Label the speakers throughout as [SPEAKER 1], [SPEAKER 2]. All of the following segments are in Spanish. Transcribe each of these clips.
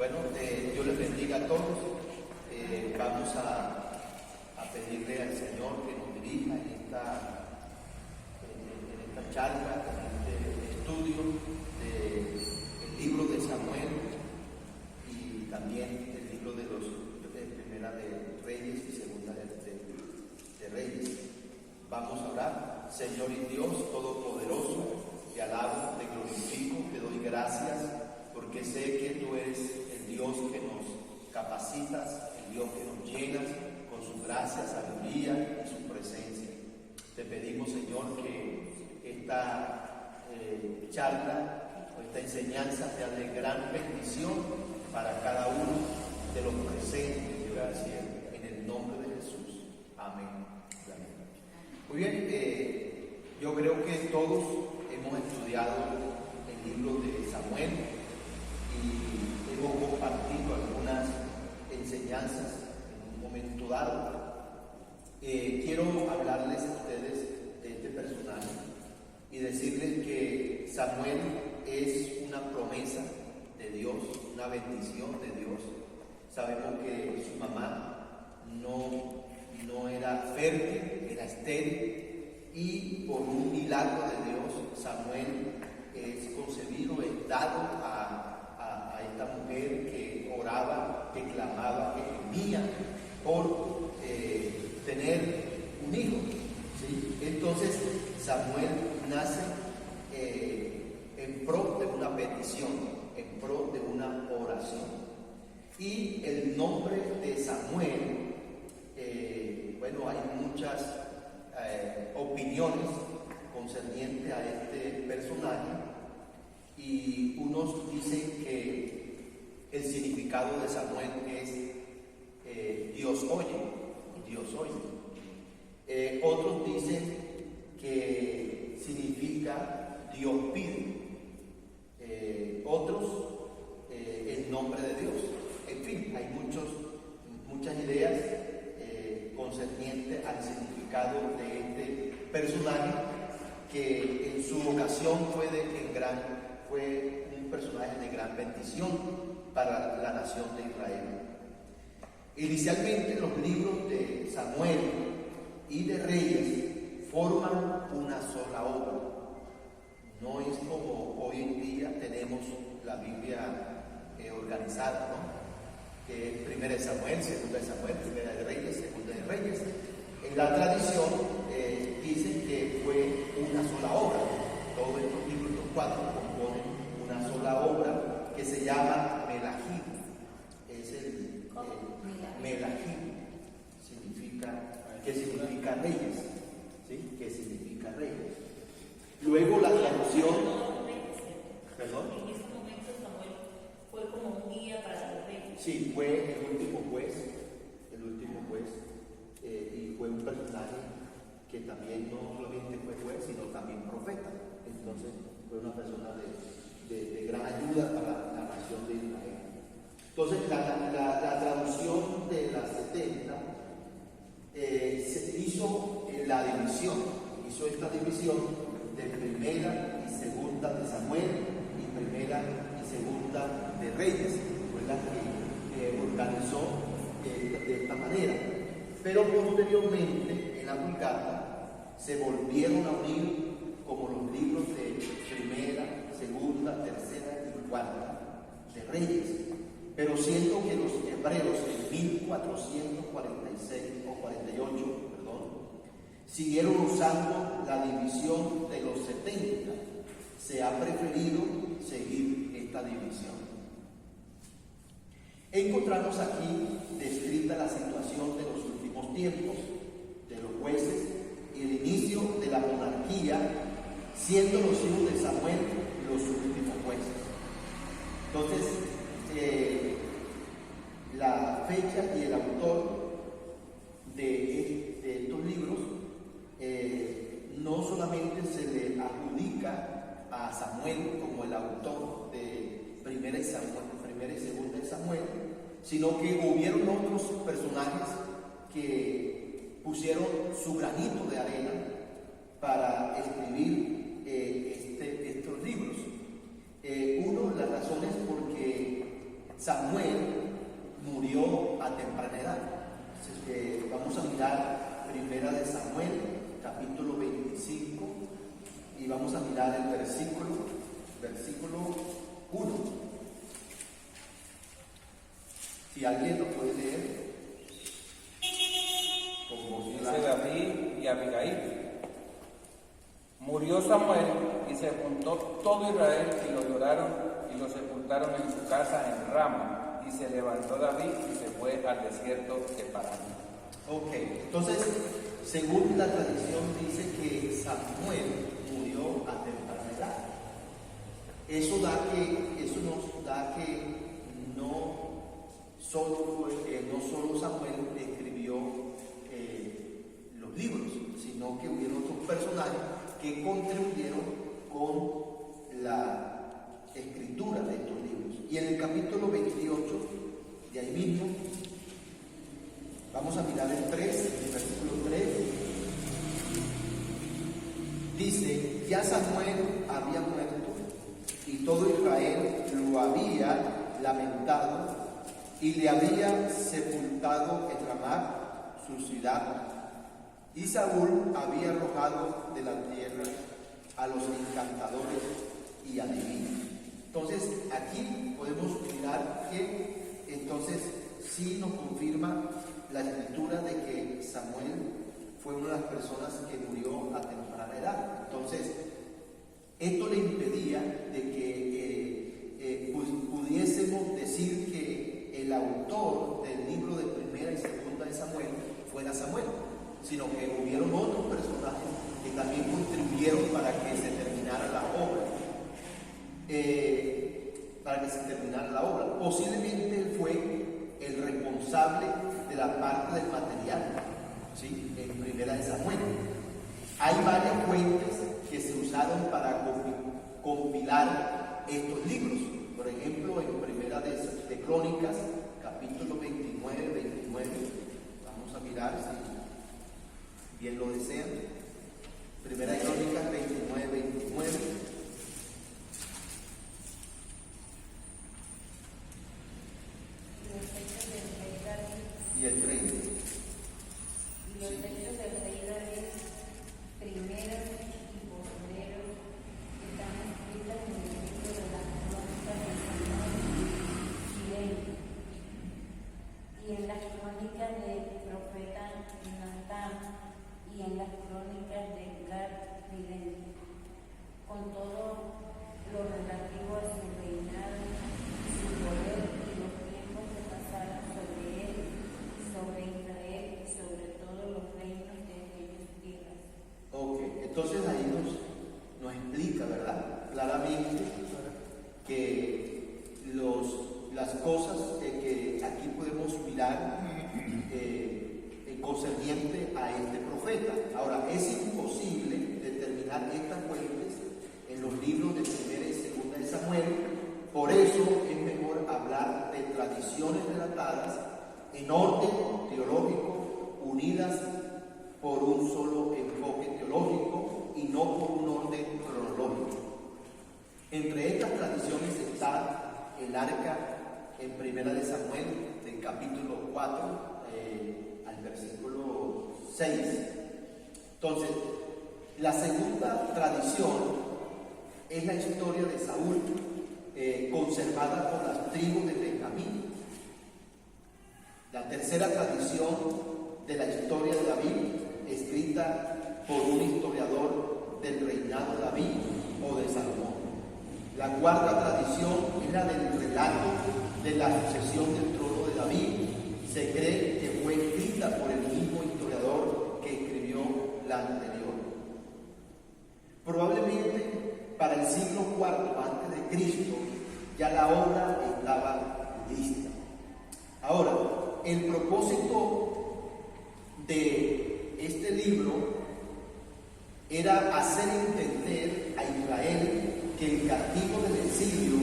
[SPEAKER 1] Bueno, Dios les bendiga a todos. Vamos a pedirle al Señor que nos dirija en esta charla, en este estudio del libro de Samuel y también el libro de Primera de Reyes y Segunda de Reyes. Vamos a orar. Señor y Dios Todopoderoso, te alabo, te glorifico, te doy gracias, porque sé que tú eres el Dios que nos capacitas, el Dios que nos llenas con su gracia, sabiduría y su presencia. Te pedimos, Señor, que esta charla o esta enseñanza sea de gran bendición para cada uno de los presentes. Gracias, en el nombre de Jesús. Amén. Amén. Muy bien, yo creo que todos hemos estudiado el libro de Samuel y hemos compartido algunas enseñanzas en un momento dado. Quiero hablarles a ustedes de este personaje y decirles que Samuel es una promesa de Dios, una bendición de Dios. Sabemos que su mamá no era fértil, era estéril, y por un milagro de Dios, Samuel es concebido, es dado a esta mujer que oraba, que clamaba, que gemía por tener un hijo, ¿sí? Entonces Samuel nace en pro de una petición, en pro de una oración. Y el nombre de Samuel, bueno, hay muchas opiniones concernientes a este personaje, y unos dicen que el significado de Samuel es Dios oye, Dios oye. Otros dicen que significa Dios pide. Otros el nombre de Dios. En fin, hay muchas ideas concernientes al significado de este personaje, que en su ocasión fue un personaje de gran bendición para la nación de Israel. Inicialmente los libros de Samuel y de Reyes forman una sola obra. No es como hoy en día tenemos la Biblia organizada, ¿no? Que es Primera de Samuel, Segunda de Samuel, Primera de Reyes, Segunda de Reyes. En la tradición dicen que fue una sola obra. Todos estos libros, los cuatro, componen una sola obra que se llama Melahim. Es el Melahim, que significa reyes, ¿sí? Que significa reyes. Luego la traducción. ¿Perdón?
[SPEAKER 2] En ese momento Samuel fue como un guía para los reyes.
[SPEAKER 1] Sí, fue el último juez, y fue un personaje que también no solamente fue juez, sino también profeta. Entonces fue una persona de gran ayuda para la nación de Israel. Entonces la traducción de las 70 se hizo la división, hizo esta división de Primera y Segunda de Samuel y Primera y Segunda de Reyes. Fue la que organizó de esta manera. Pero posteriormente en la Vulgata se volvieron a unir como los libros de Primera, Segunda, Tercera y Cuarta de Reyes. Pero siendo que los hebreos en 1446 o 48, siguieron usando la división de los 70, se ha preferido seguir esta división. Encontramos aquí descrita la situación de los últimos tiempos, de los jueces y el inicio de la monarquía, siendo los hijos de Samuel los últimos jueces. Entonces, la fecha y el autor de estos libros no solamente se le adjudica a Samuel como el autor de Primera y Segunda de Samuel, sino que hubieron otros personajes que pusieron su granito de arena para escribir estos libros. Una de las razones porque Samuel murió a temprana edad. Entonces, vamos a mirar Primera de Samuel, capítulo 25, y vamos a mirar el versículo 1. Si alguien lo puede leer con voz
[SPEAKER 3] Dice
[SPEAKER 1] clara.
[SPEAKER 3] David y Abigail. Murió Samuel y se juntó todo Israel y lo lloraron y lo sepultaron en su casa en Rama. Y se levantó David y se fue al desierto de Parán.
[SPEAKER 1] Ok, entonces, según la tradición dice que Samuel murió a temprana edad. Eso nos da que no solo Samuel escribió los libros, sino que hubieron otros personajes que contribuyeron con la escritura de estos libros. Y en el capítulo 28, de ahí mismo, vamos a mirar el versículo 3. Dice, ya Samuel había muerto y todo Israel lo había lamentado y le había sepultado en Ramá, su ciudad. Y Saúl había arrojado de la tierra a los encantadores y adivinos. Entonces, aquí podemos mirar que entonces sí nos confirma la escritura de que Samuel fue una de las personas que murió a temprana edad. Entonces, esto le impedía de que pudiésemos decir que el autor del libro de Primera y Segunda de Samuel fuera Samuel, sino que hubieron otros personajes que también contribuyeron para que se terminara la obra. Posiblemente él fue el responsable de la parte del material, ¿sí? En Primera de Samuel. Hay varias fuentes que se usaron para compilar estos libros. Por ejemplo, en Primera de Crónicas, capítulo 29. Vamos a mirar si bien lo desean. Primera de Crónicas 29. Y el 30.
[SPEAKER 4] Y los hechos del rey David, primeros y postreros, están escritos en el libro de las crónicas de Samuel y David, y en las crónicas del profeta Natán, y en las crónicas de Gad y David, con todo lo relativo a su reinado, su poder y los tiempos que pasaron sobre él, sobre Israel y sobre todos los reinos de aquellos días.
[SPEAKER 1] Ok, entonces ahí nos explica, ¿verdad? Claramente que las cosas que aquí podemos mirar concerniente a este profeta. Ahora, es imposible determinar estas fuentes en los libros de Primera y Segunda de Samuel, por eso es mejor hablar de tradiciones relatadas en orden teológico, unidas por un solo enfoque teológico y no por un orden cronológico. Entre estas tradiciones está el arca en Primera de Samuel, del capítulo 4 al versículo 6. Entonces, la segunda tradición es la historia de Saúl, conservada por las tribus de Benjamín. La tercera tradición de la historia de David, escrita por un historiador del reinado de David o de Salomón. La cuarta tradición es la del relato de la sucesión del trono de David. Se cree que fue escrita por el mismo historiador que escribió la anterior. Probablemente para el siglo IV antes de Cristo ya la obra estaba lista. Ahora, el propósito de este libro era hacer entender a Israel que el castigo del exilio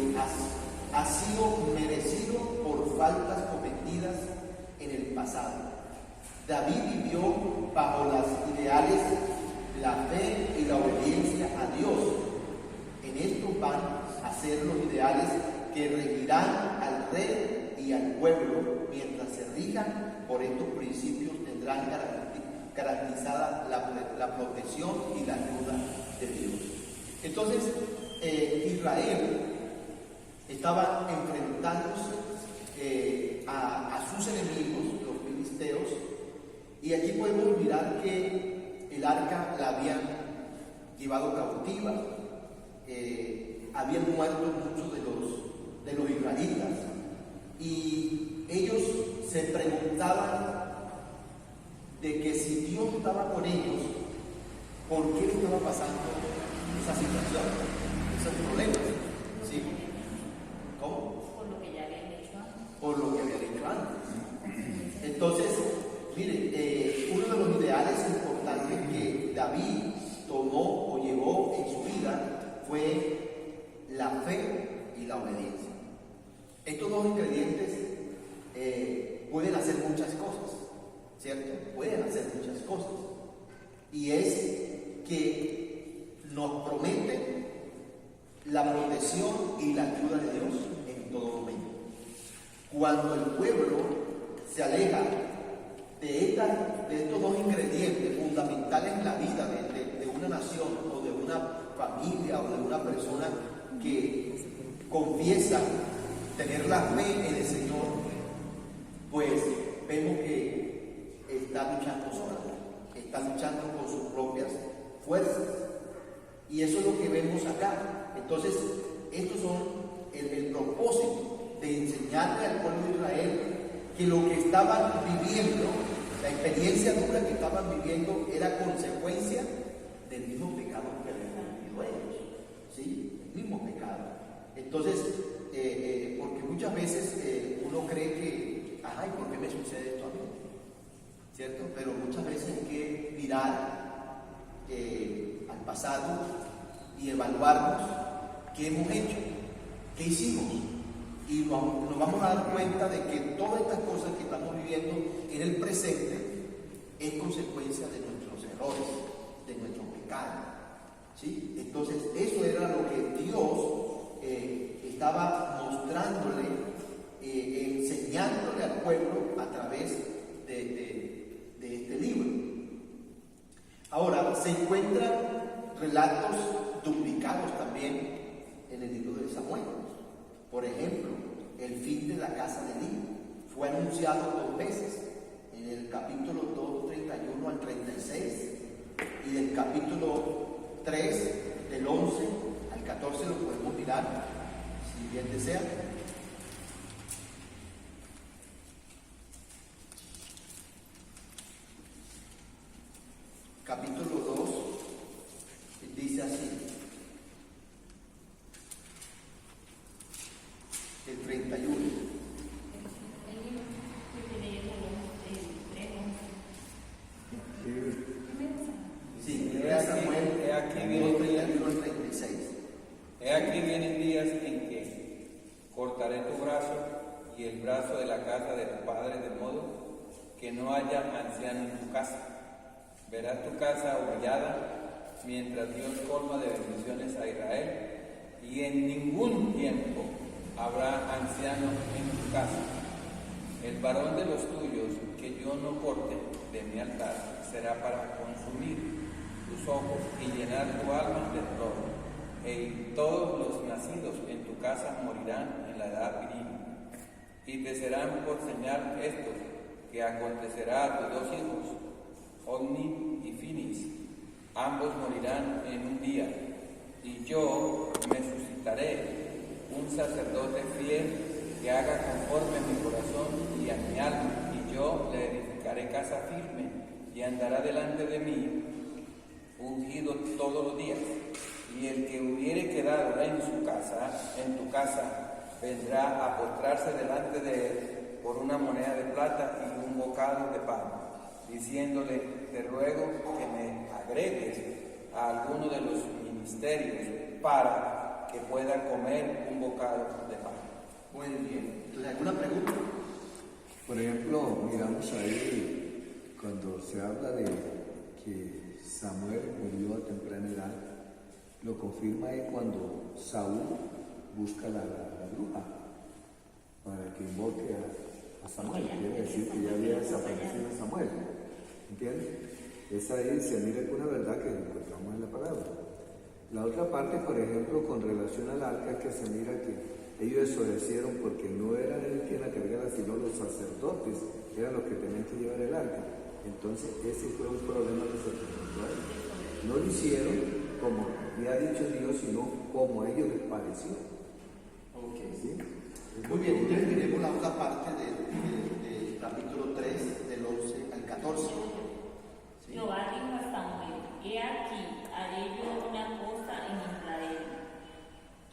[SPEAKER 1] ha sido merecido por faltas cometidas en el pasado. David vivió bajo las ideales, la fe y la obediencia a Dios. En esto van a ser los ideales que regirán al rey pueblo, mientras se rijan por estos principios, tendrán garantizada la protección y la ayuda de Dios. Entonces, Israel estaba enfrentándose a sus enemigos, los filisteos, y aquí podemos mirar que el arca la habían llevado cautiva, habían muerto muchos de los israelitas, y ellos se preguntaban de que si Dios estaba con ellos, ¿por qué les estaba pasando esa situación, esos problemas? ¿Sí? ¿Cómo?
[SPEAKER 2] Por lo que ya habían dicho antes.
[SPEAKER 1] Por lo que había dicho antes. Entonces, mire, uno de los ideales importantes que David tomó o llevó en su vida fue la fe y la obediencia. Estos dos ingredientes pueden hacer muchas cosas, ¿cierto? Pueden hacer muchas cosas. Y es que nos prometen la protección y la ayuda de Dios en todo momento. Cuando el pueblo se aleja de estos dos ingredientes fundamentales en la vida de una nación o de una familia o de una persona que confiesa tener la fe en el Señor, pues vemos que está luchando sola, está luchando con sus propias fuerzas. Y eso es lo que vemos acá. Entonces, estos son el propósito de enseñarle al pueblo de Israel que lo que estaban viviendo, la experiencia dura que estaban viviendo, era consecuencia del mismo pecado que habían vivido ellos, ¿sí? El mismo pecado. Entonces, porque muchas veces uno cree que, ay, ¿por qué me sucede esto a mí? ¿Cierto? Pero muchas veces hay que mirar al pasado y evaluarnos qué hemos hecho, qué hicimos. Y nos vamos a dar cuenta de que todas estas cosas que estamos viviendo en el presente es consecuencia de nuestros errores, de nuestros pecados, ¿sí? Entonces, eso era lo que Dios estaba mostrándole, enseñándole al pueblo a través de este libro. Ahora, se encuentran relatos duplicados también en el libro de Samuel. Por ejemplo, el fin de la casa de Eli fue anunciado 2 veces, en el capítulo 2, 31 al 36, y del capítulo 3, del 11 al 14, lo podemos mirar, si bien desea. Capítulo 2, dice así, el 31. Sí, Samuel,
[SPEAKER 3] aquí viene
[SPEAKER 1] 31 al 36.
[SPEAKER 3] He aquí vienen días en que cortaré tu brazo y el brazo de la casa de tu padre, de modo que no haya anciano en tu casa. Verás tu casa humillada, mientras Dios colma de bendiciones a Israel, y en ningún tiempo habrá anciano en tu casa. El varón de los tuyos que yo no corte de mi altar será para consumir tus ojos y llenar tu alma de dolor. Y todos los nacidos en tu casa morirán en la edad viril. Y te serán por señal esto, que acontecerá a tus 2 hijos, Ofni y Finis. Ambos morirán en un día, y yo me suscitaré un sacerdote fiel que haga conforme a mi corazón y a mi alma, y yo le edificaré casa firme, y andará delante de mí, ungido todos los días. Y el que hubiere quedado en tu casa, vendrá a postrarse delante de él por una moneda de plata y un bocado de pan, diciéndole: te ruego que me agregues a alguno de los ministerios para que pueda comer un bocado de pan.
[SPEAKER 1] Muy bien. Entonces, ¿alguna pregunta?
[SPEAKER 5] Por ejemplo, miramos ahí cuando se habla de que Samuel murió a temprana edad, lo confirma ahí cuando Saúl busca la bruja para que invoque a Samuel, quiere decir que ya había desaparecido Samuel, ¿entiendes? Esa ahí se mira con una verdad que encontramos en la palabra. La otra parte, por ejemplo, con relación al arca, es que se mira que ellos desobedecieron porque no eran ellos quienes la cargaran, sino los sacerdotes, eran los que tenían que llevar el arca. Entonces, ese fue un problema que se presentó a ellos. No lo hicieron como había dicho Dios, sino como a ellos les pareció.
[SPEAKER 1] Ok.
[SPEAKER 5] ¿Sí?
[SPEAKER 1] Muy bien, entonces miremos la otra parte del capítulo 3, del 11 al 14. ¿Sí?
[SPEAKER 2] Jehová dijo a Samuel: He aquí, haré yo una cosa en Israel,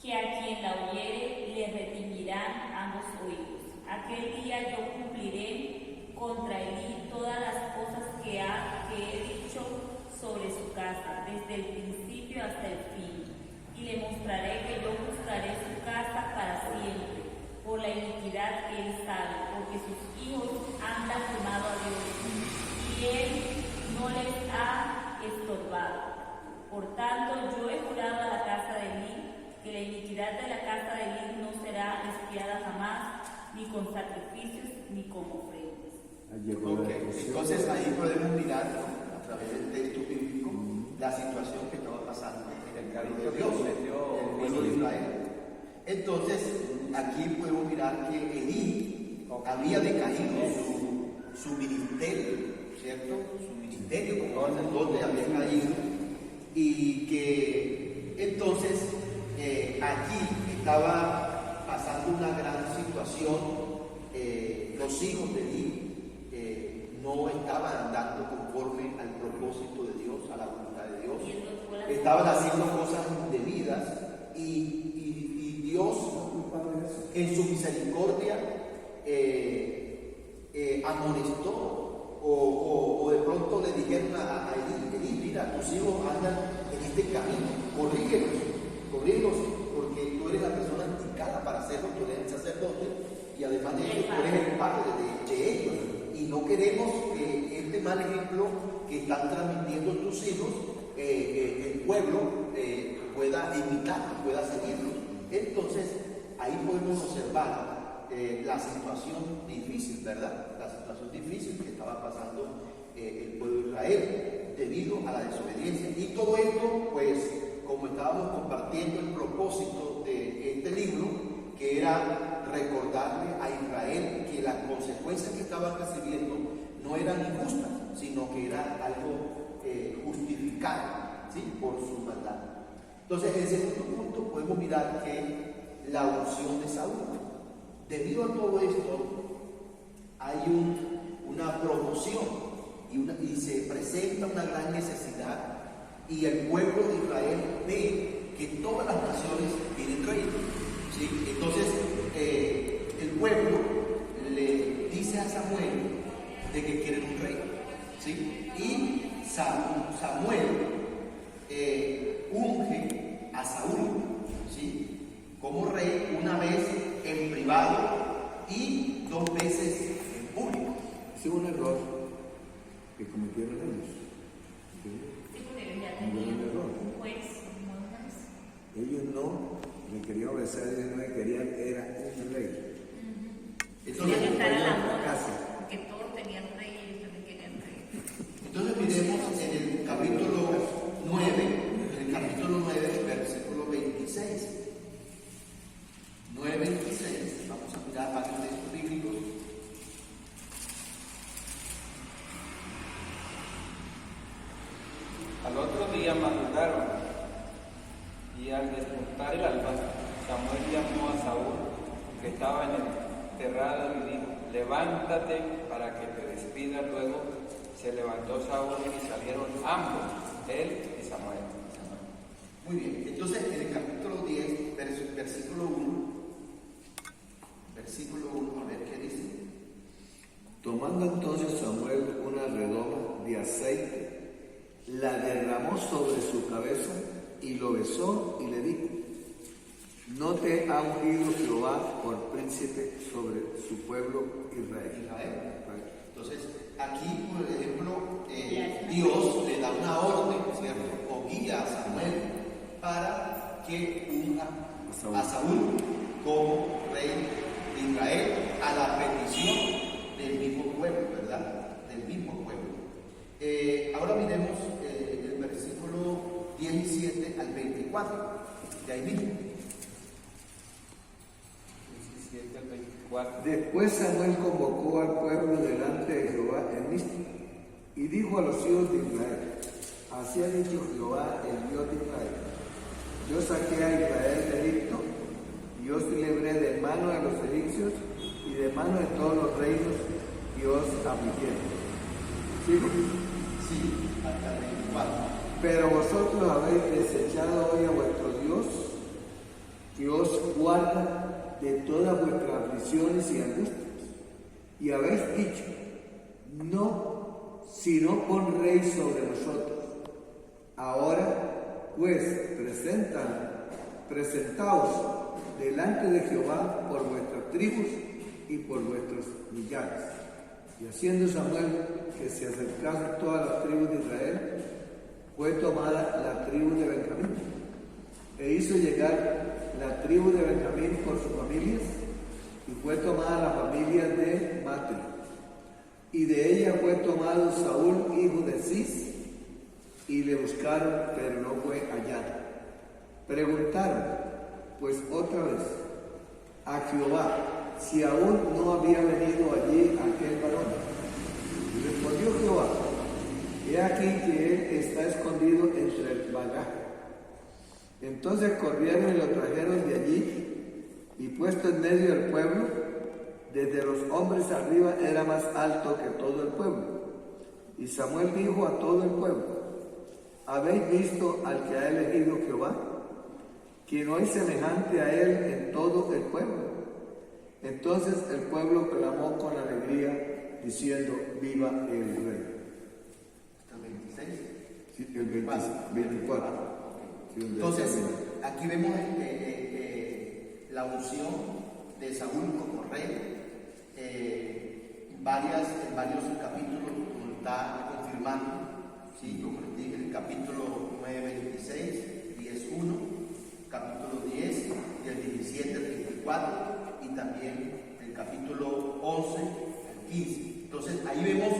[SPEAKER 2] que a quien la oyere le retimirán ambos oídos. Aquel día yo cumpliré contra Elí todas las cosas que he dicho sobre su casa, desde el principio hasta el fin, y le mostraré que yo juzgaré su casa para siempre, por la iniquidad que él sabe, porque sus hijos han blasfemado a Dios, y él no les ha estorbado. Por tanto, yo he jurado a la casa de Elí que la iniquidad de la casa de Elí no será expiada jamás, ni con sacrificios, ni con ofrendas.
[SPEAKER 1] Ok, entonces ahí podemos mirar a través del texto bíblico la situación que estaba pasando en el pueblo de Dios, el pueblo de Israel. Entonces, aquí podemos mirar que Elí había decaído su ministerio, ¿cierto? Su ministerio como sacerdote había caído, y que entonces aquí estaba pasando una gran situación. Los hijos de Elí no estaban andando conforme al propósito de Dios, a la voluntad de Dios. Estaban haciendo cosas indebidas y Dios, en su misericordia, amonestó o de pronto le dijeron a Elí: mira, tus hijos andan en este camino, corrígelos, porque tú eres la persona indicada para hacerlo, tú eres el sacerdote, y además de eso tú eres el padre de ellos, y no queremos que este mal ejemplo que están transmitiendo tus hijos, el pueblo pueda imitar, pueda seguirlo. Entonces ahí podemos observar la situación difícil, ¿verdad? La situación difícil que estaba pasando el pueblo de Israel debido a la desobediencia. Y todo esto, pues, como estábamos compartiendo el propósito de este libro, que era recordarle a Israel que las consecuencias que estaban recibiendo no eran injustas, sino que era algo justificado, ¿sí?, por su maldad. Entonces, en el segundo punto podemos mirar que la unción de Saúl. Debido a todo esto, hay una promoción y se presenta una gran necesidad, y el pueblo de Israel ve que todas las naciones tienen rey, ¿sí? Entonces el pueblo le dice a Samuel de que quieren un rey, ¿sí? Y Samuel unge a Saúl, ¿sí?, como rey, una vez en privado y 2 veces en público.
[SPEAKER 5] Ese es un error que cometieron ellos. ¿Entiendes?
[SPEAKER 2] Sí, porque ellos ya tenían un juez,
[SPEAKER 5] Ellos no le querían obedecer a Dios, no le querían, era un rey.
[SPEAKER 2] Tenían que estar a la moda,
[SPEAKER 5] casa.
[SPEAKER 2] porque todos tenían rey y ellos también querían rey.
[SPEAKER 1] Entonces miremos en el capítulo 9, versículo 26. 9:26. Vamos a mirar varios textos bíblicos.
[SPEAKER 3] Al otro día madrugaron, y al despuntar el alba, Samuel llamó a Saúl, que estaba en el terrado, y dijo: levántate para que te despida. Luego se levantó Saúl y salieron ambos, él y Samuel.
[SPEAKER 1] Muy bien, entonces en el capítulo 10, versículo 1, a ver qué dice.
[SPEAKER 5] Tomando entonces Samuel una redoma de aceite, la derramó sobre su cabeza y lo besó y le dijo: no te ha ungido Jehová por príncipe sobre su pueblo Israel.
[SPEAKER 1] Entonces, aquí, por ejemplo, Dios le da una orden, ¿cierto?, o guía a Samuel para que unja a Saúl como rey de Israel, a la petición
[SPEAKER 5] Después Samuel convocó al pueblo delante de Jehová en Mizpa y dijo a los hijos de Israel: así ha dicho Jehová, el Dios de Israel: yo saqué a Israel de Egipto y os libré de mano de los egipcios y de mano de todos los reinos que os afligieron. ¿Sigo?
[SPEAKER 1] Sí, hasta el 24.
[SPEAKER 5] Pero vosotros habéis desechado hoy a vuestro Dios, que os guarda de todas vuestras aflicciones y angustias, y habéis dicho: no, sino pon rey sobre nosotros. Ahora pues presentaos delante de Jehová por vuestras tribus y por vuestros millares. Y haciendo Samuel que se acercasen todas las tribus de Israel, fue tomada la tribu de Benjamín, e hizo llegar la tribu de Benjamín por sus familias, y fue tomada la familia de Matri, y de ella fue tomado Saúl, hijo de Cis, y le buscaron, pero no fue hallado. Preguntaron pues otra vez a Jehová si aún no había venido allí aquel varón. Y respondió Jehová: he aquí que él está escondido entre el bagaje. Entonces corrieron y lo trajeron de allí, y puesto en medio del pueblo, desde los hombres arriba era más alto que todo el pueblo. Y Samuel dijo a todo el pueblo: ¿habéis visto al que ha elegido Jehová? Que no hay semejante a él en todo el pueblo. Entonces el pueblo clamó con alegría, diciendo: viva el rey.
[SPEAKER 1] Hasta el 26.
[SPEAKER 5] Sí, el 24. Sí,
[SPEAKER 1] Entonces, aquí vemos la unción de Saúl como rey. En varios capítulos como está confirmando, ¿sí? Como les dije, el capítulo 9, 26, 10, 1, capítulo 10, del 17 al 24, y también el capítulo 11 al 15. Entonces, ahí vemos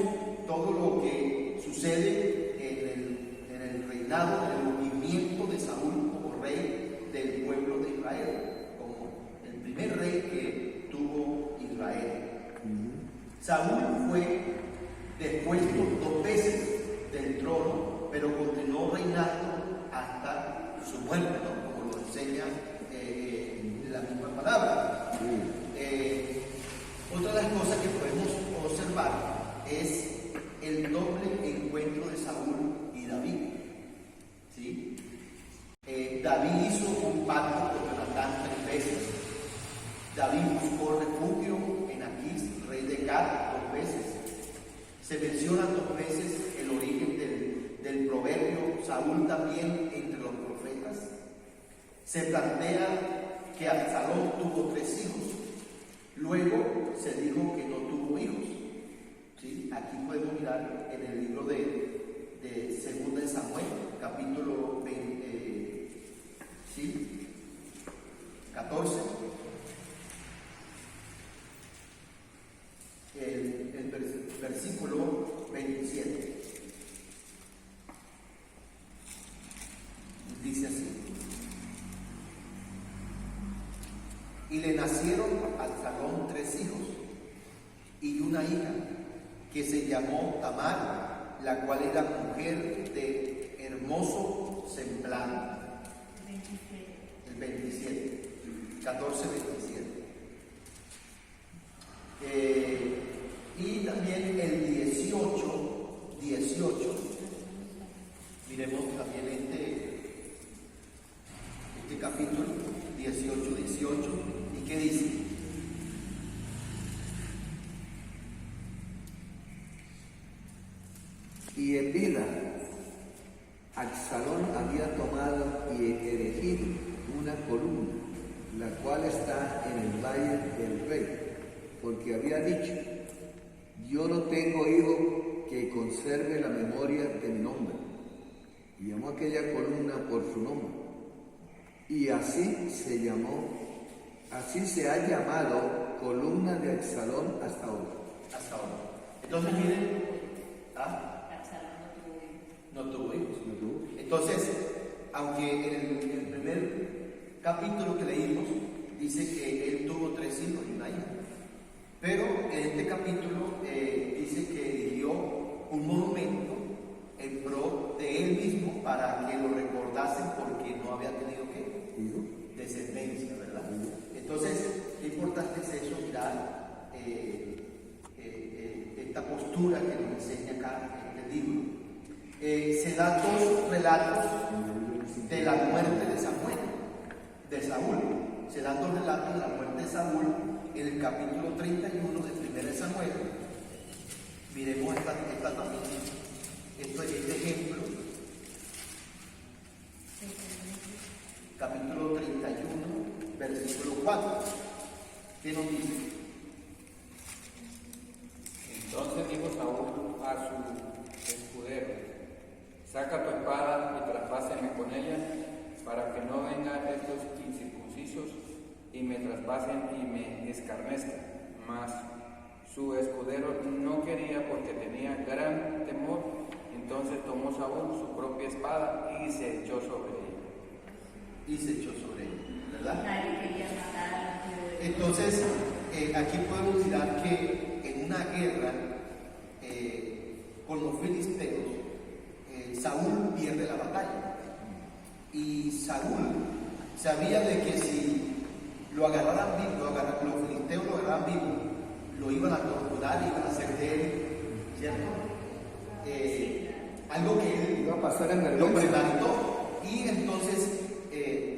[SPEAKER 1] todo lo que sucede en el reinado, en el movimiento de Saúl como rey del pueblo de Israel, como el primer rey que tuvo Israel. Saúl fue depuesto 2 veces del trono, pero continuó reinando hasta su muerte, ¿no? Como lo enseña la misma palabra. Otra de las cosas que podemos observar es el doble encuentro de Saúl y David. ¿Sí? David hizo un pacto con Jonatán 3 veces. David buscó refugio en Aquís, rey de Gad, 2 veces. Se menciona 2 veces el origen del proverbio Saúl también entre los profetas. Se plantea que Absalón tuvo 3 hijos. Luego se dijo que no tuvo hijos. ¿Sí? Aquí podemos mirar en el libro de 2 de Samuel, capítulo 20, ¿sí? 14. El versículo 27. Dice así: y le nacieron a Absalón 3 hijos y una hija, que se llamó Tamar, la cual era mujer de hermoso semblante. El 27, 14, 27. Y también el 18, miremos también este capítulo, 18, ¿y qué dice?
[SPEAKER 5] Y en vida, Absalón había tomado y erigido una columna, la cual está en el valle del rey, porque había dicho: yo no tengo hijo que conserve la memoria de mi nombre. Y llamó aquella columna por su nombre. Y así se ha llamado columna de Absalón hasta ahora.
[SPEAKER 1] Hasta ahora. Entonces miren, no tuvo hijos. Entonces, aunque en el primer capítulo que leímos dice que él tuvo 3 hijos y una hija, capítulo dice que erigió un monumento en pro de él mismo para que lo recordasen porque no había tenido descendencia, ¿verdad? Entonces, qué importante es eso, mirar esta postura que nos enseña acá este libro. Se dan dos relatos de la muerte de Saúl. Se dan dos relatos de la muerte de Saúl en el capítulo 31 de 1 Samuel. Miremos este ejemplo. Capítulo 31, versículo 4. ¿Qué nos dice?
[SPEAKER 3] Entonces dijo Saúl a su escudero: saca tu espada y traspáseme con ella, para que no vengan estos incircuncisos y me traspasen y me escarnezcan. Mas su escudero no quería porque tenía gran temor. Entonces tomó Saúl su propia espada y se echó sobre ella. ¿Verdad?
[SPEAKER 2] Nadie quería matar al Señor.
[SPEAKER 1] Entonces, aquí podemos mirar que en una guerra con los filisteos, Saúl pierde la batalla. Y Saúl sabía de que si lo agarraran vivo, los filisteos lo agarraran vivo, lo iban a torturar y iban a hacer de él, ¿cierto? Algo que él
[SPEAKER 5] Iba a pasar en
[SPEAKER 1] lo
[SPEAKER 5] vergüenza.
[SPEAKER 1] preparó, y entonces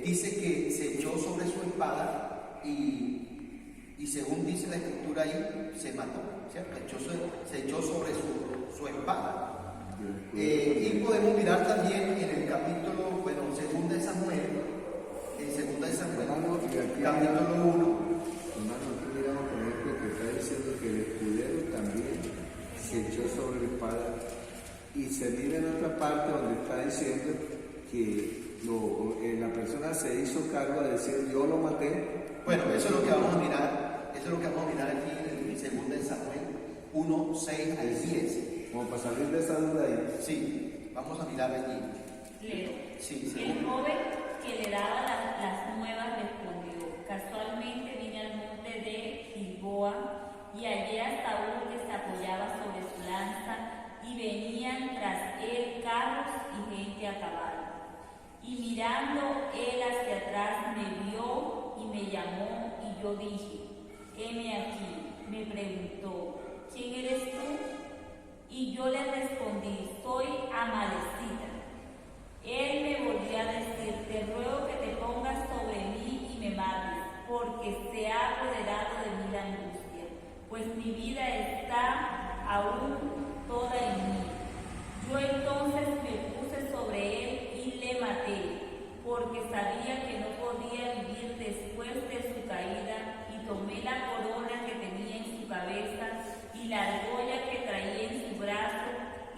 [SPEAKER 1] dice que se echó sobre su espada y según dice la escritura ahí, se mató, ¿cierto? Se echó sobre su espada. Y podemos mirar también en el capítulo, 2 de Samuel,
[SPEAKER 5] Hermano, y aquí,
[SPEAKER 1] capítulo 1.
[SPEAKER 5] hermano, aquí miramos, por ejemplo, que está diciendo que el escudero también se echó sobre la espada. Y se mira en otra parte donde está diciendo que la persona se hizo cargo de decir: yo lo maté.
[SPEAKER 1] Bueno, eso es lo que vamos a mirar. Eso es lo que vamos a mirar aquí en el 2 de Samuel 1, 6 al 10.
[SPEAKER 5] Como para salir de esa duda ahí.
[SPEAKER 1] Sí, vamos a mirar allí.
[SPEAKER 2] Leo.
[SPEAKER 1] Sí, sí.
[SPEAKER 2] El joven que le daba las nuevas respondió: casualmente vine al monte de Gilboa y hallé a Saúl que se apoyaba sobre su lanza y venían tras él carros y gente a caballo. Y mirando él hacia atrás me vio y me llamó, y yo dije: heme aquí. Me preguntó: ¿quién eres tú? Y yo le respondí: soy Amalecita. Él me volvió a decir: te ruego que te pongas sobre mí y me mates, porque se ha apoderado de mí la angustia, pues mi vida está aún toda en mí. Yo entonces me puse sobre él y le maté, porque sabía que no podía vivir después de su caída, y tomé la corona que tenía en su cabeza y la argolla que traía en su brazo,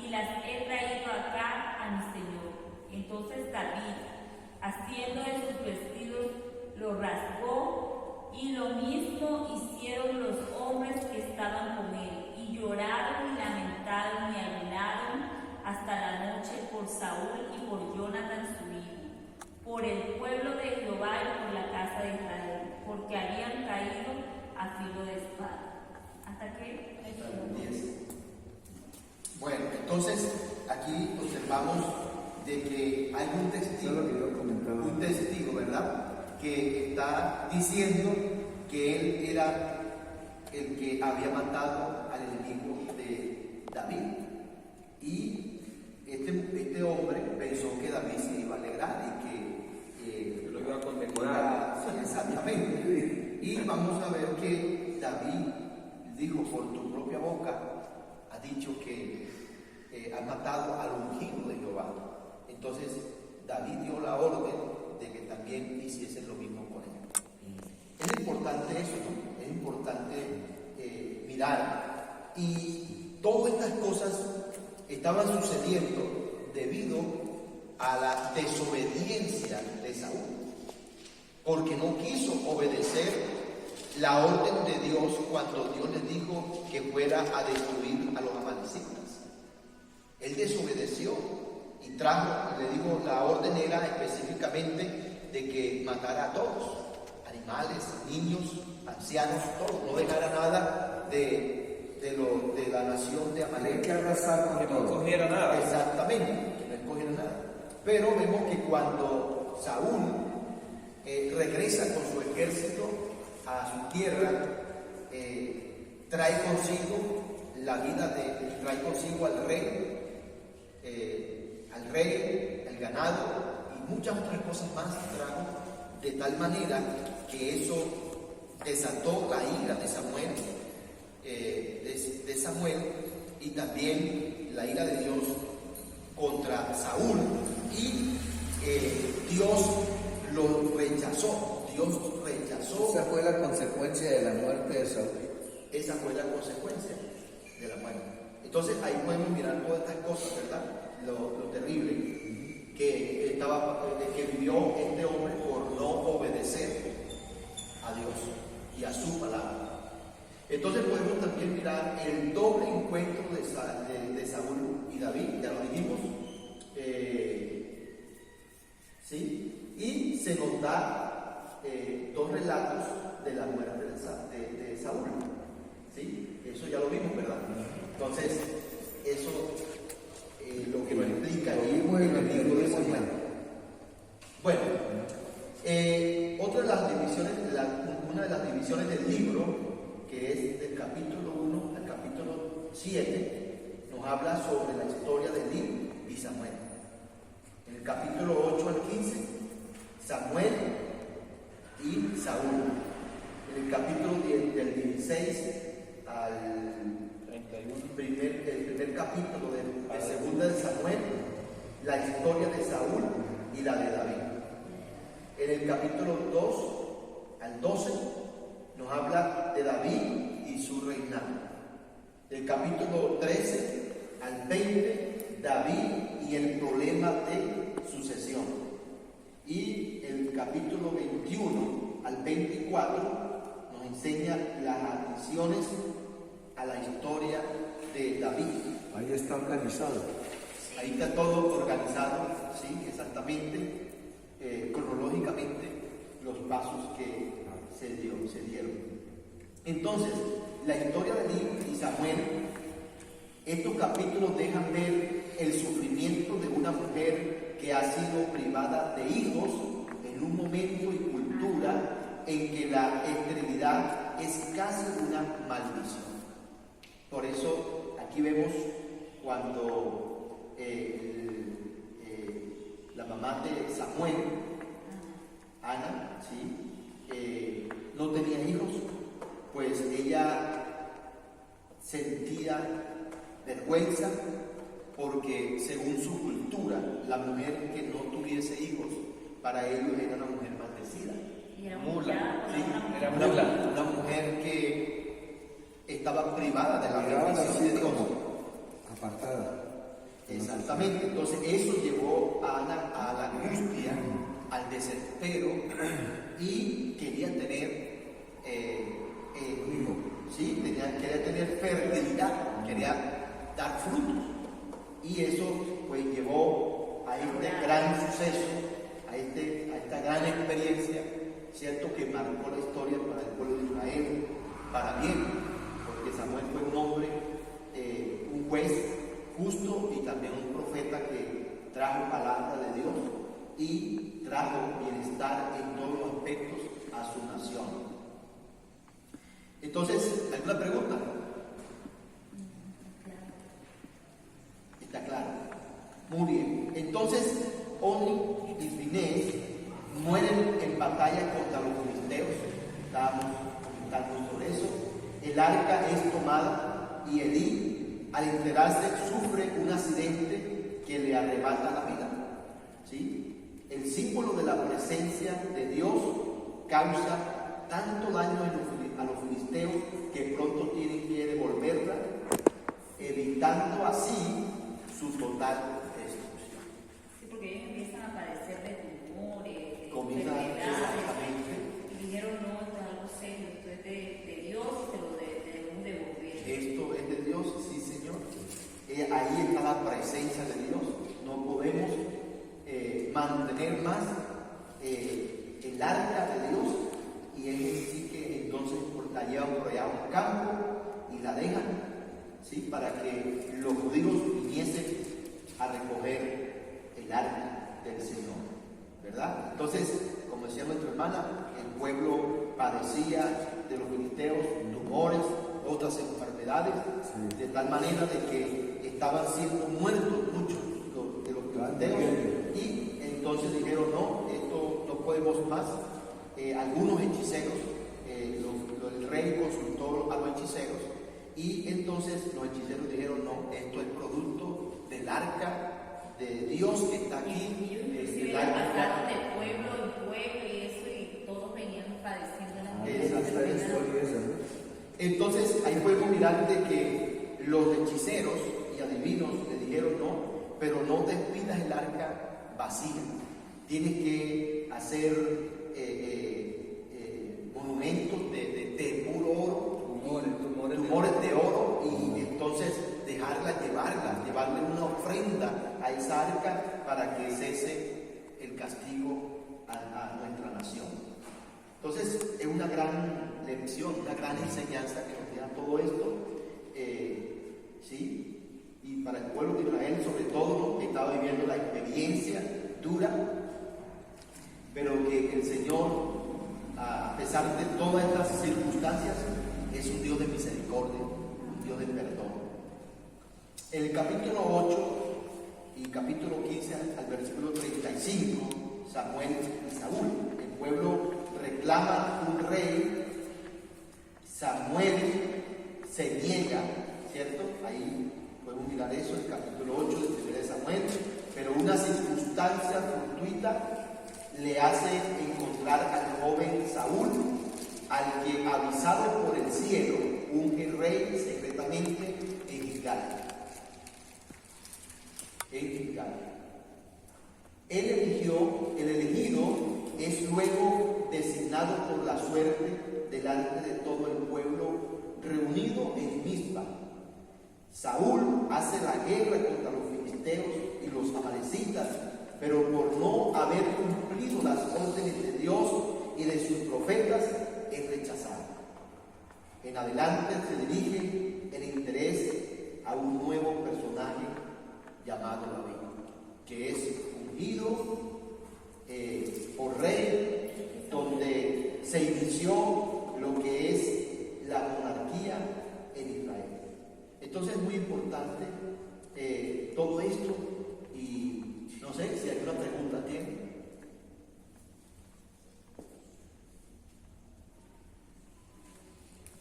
[SPEAKER 2] y las he traído acá a mi señor. Entonces David, haciendo de sus vestidos, lo rasgó, y lo mismo hicieron los hombres que estaban con él, y lloraron y lamentaron y ayunaron hasta la noche por Saúl y por Jonathan su hijo, por el pueblo de Jehová y por la casa de Israel, porque habían caído a filo de espada. ¿Hasta qué?
[SPEAKER 1] 10. Bueno, entonces aquí observamos de que hay un
[SPEAKER 5] Eso es lo que yo comentaba.
[SPEAKER 1] testigo, ¿verdad? Que está diciendo que él era el que había matado al enemigo de David. Y este hombre pensó que David se iba a alegrar y que
[SPEAKER 3] Lo iba a condecorar.
[SPEAKER 1] sí, exactamente. Y vamos a ver que David dijo: por tu propia boca ha dicho que ha matado al ungido de Jehová. Entonces David dio la orden de que también hiciesen lo mismo con él. Es importante eso, ¿no? Es importante mirar. Y todas estas cosas estaban sucediendo debido a la desobediencia de Saúl, porque no quiso obedecer la orden de Dios cuando Dios le dijo que fuera a destruir a los amalecitas. Él desobedeció y le dijo, la orden era específicamente de que matara a todos, animales, niños, ancianos, todos, no dejara nada de la nación de
[SPEAKER 5] Hay
[SPEAKER 1] Amalek.
[SPEAKER 5] que arrasar con
[SPEAKER 3] Que no
[SPEAKER 5] todo.
[SPEAKER 3] cogiera nada.
[SPEAKER 1] Exactamente, que no escogieron nada. Pero vemos que cuando Saúl regresa con su ejército a su tierra, trae consigo trae consigo al rey, el ganado y muchas otras cosas más trajo, de tal manera que eso desató la ira de Samuel, y también la ira de Dios contra Saúl, y Dios lo rechazó.
[SPEAKER 5] Esa fue la consecuencia de la muerte de Saúl.
[SPEAKER 1] Esa fue la consecuencia de la muerte. Entonces ahí podemos mirar todas estas cosas, ¿verdad? Lo terrible que vivió este hombre por no obedecer a Dios y a su palabra. Entonces podemos también mirar el doble encuentro de Saúl y David, ya lo dijimos, ¿sí? Y se nos da dos relatos de la muerte de Saúl, ¿sí? Eso ya lo vimos, ¿verdad? Entonces, eso lo que nos explica el libro de Samuel. Bueno, una de las divisiones del libro, que es del capítulo 1 al capítulo 7, nos habla sobre la historia de David y Samuel. En el capítulo 8 al 15, Samuel y Saúl. En el capítulo del 16 al
[SPEAKER 3] 31.
[SPEAKER 1] el primer capítulo de segunda de Samuel, la historia de Saúl y la de David. En el capítulo 2 al 12 nos habla de David y su reinado. Del capítulo 13 al 20, David y el problema de sucesión. Y el capítulo 21 al 24 nos enseña las adiciones a la historia de David.
[SPEAKER 5] Ahí está organizado.
[SPEAKER 1] Ahí está todo organizado, sí, exactamente, cronológicamente, los pasos que se dieron. Entonces, la historia de David y Samuel, estos capítulos dejan ver el sufrimiento de una mujer que ha sido privada de hijos en un momento y cultura en que la esterilidad es casi una maldición. Por eso aquí vemos cuando la mamá de Samuel, Ana, ¿sí? No tenía hijos, pues ella sentía vergüenza porque según su cultura, la mujer que no tuviese hijos, para ellos era una mujer maldecida.
[SPEAKER 2] Y era
[SPEAKER 3] Mula,
[SPEAKER 2] sí,
[SPEAKER 3] era mula.
[SPEAKER 1] Una mujer que estaba privada de la
[SPEAKER 5] Miraban
[SPEAKER 1] bendición
[SPEAKER 5] así
[SPEAKER 1] de Dios.
[SPEAKER 5] como apartada.
[SPEAKER 1] Exactamente, entonces eso llevó a Ana a la angustia, al desespero, y quería tener ¿sí? Quería tener fertilidad, quería dar frutos, y eso pues llevó a este gran suceso, a esta gran experiencia, cierto, que marcó la historia para el pueblo de Israel, para bien, porque Samuel fue un hombre, un juez justo y también un profeta que trajo palabra de Dios y trajo bienestar en todos los aspectos a su nación. Entonces, ¿alguna pregunta? Está claro. Muy bien. Entonces, Oni y Finés mueren en batalla contra los filisteos. Estábamos comentando sobre eso. El arca es tomada y Elí, al enterarse, sufre un accidente que le arrebata la vida. ¿Sí? El símbolo de la presencia de Dios causa tanto daño a los filisteos que pronto tienen que devolverla, evitando así su total destrucción.
[SPEAKER 2] Sí, porque ellos empiezan a padecer de tumores, de
[SPEAKER 1] Comienza
[SPEAKER 2] enfermedades, y dijeron, no, esto es algo serio, esto es de Dios, te lo debemos devolver.
[SPEAKER 1] Esto es de Dios, sí, Señor. Ahí está la presencia de Dios. No podemos mantener más el arca de Dios, y es así que entonces la llevan por allá a un campo y la dejan, ¿sí? Para que los judíos viniesen a recoger el arca del Señor, ¿verdad? Entonces, como decía nuestra hermana, el pueblo padecía de los filisteos tumores, otras enfermedades, de tal manera de que estaban siendo muertos muchos de los filisteos, y entonces dijeron, no, esto no podemos más. Algunos hechiceros, el rey consultó a los hechiceros, y entonces los hechiceros dijeron, no, esto es producto del arca de Dios que está aquí.
[SPEAKER 2] Inclusive pasaron de pueblo en pueblo y eso, y todos venían padeciendo las enfermedades.
[SPEAKER 1] Entonces ahí podemos mirar de que los hechiceros y adivinos le dijeron, no, pero no despidas el arca vacía, tienes que hacer monumentos de puro oro, tumores de oro, y entonces llevarle una ofrenda a esa arca para que cese el castigo a nuestra nación. Entonces es una gran lección, una gran enseñanza que nos da todo esto, ¿sí? Y para el pueblo de Israel, sobre todo, que estaba viviendo la experiencia dura, pero que el Señor, a pesar de todas estas circunstancias, es un Dios de misericordia, un Dios de perdón. En el capítulo 8 y capítulo 15 al versículo 35, Samuel y Saúl, el pueblo reclama un rey, Samuel se niega, ¿cierto? Ahí podemos mirar eso, el capítulo 8 de 1 Samuel, pero una circunstancia fortuita le hace encontrar al joven Saúl, al que, avisado por el cielo, unge rey secretamente en Gilgal. El elegido es luego designado por la suerte delante de todo el pueblo reunido en Mizpa. Saúl hace la guerra contra los filisteos y los amalecitas, pero por no haber cumplido las órdenes de Dios y de sus profetas, es rechazado. En adelante se dirige el interés a un nuevo personaje llamado David, que es ungido por rey, donde se inició lo que es la monarquía en Israel. Entonces es muy importante todo esto, y no sé si alguna pregunta tiene.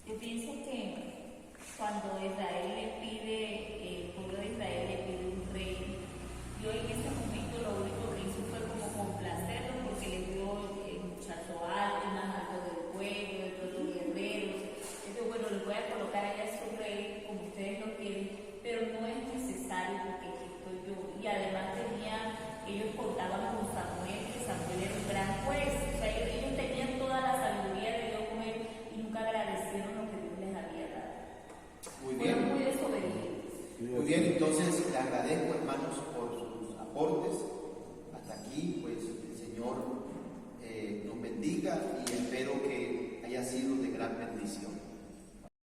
[SPEAKER 2] Yo pienso que cuando Israel le pide, el pueblo de Israel le pide un rey, yo en ese momento lo único que hizo fue como complacerlo, porque le dio el muchacho alto, más alto del pueblo, de todos los guerreros. Entonces, bueno, les voy a colocar allá su rey como ustedes lo quieren, pero no es necesario porque aquí estoy yo. Y además ellos contaban con Samuel, que Samuel era un gran juez.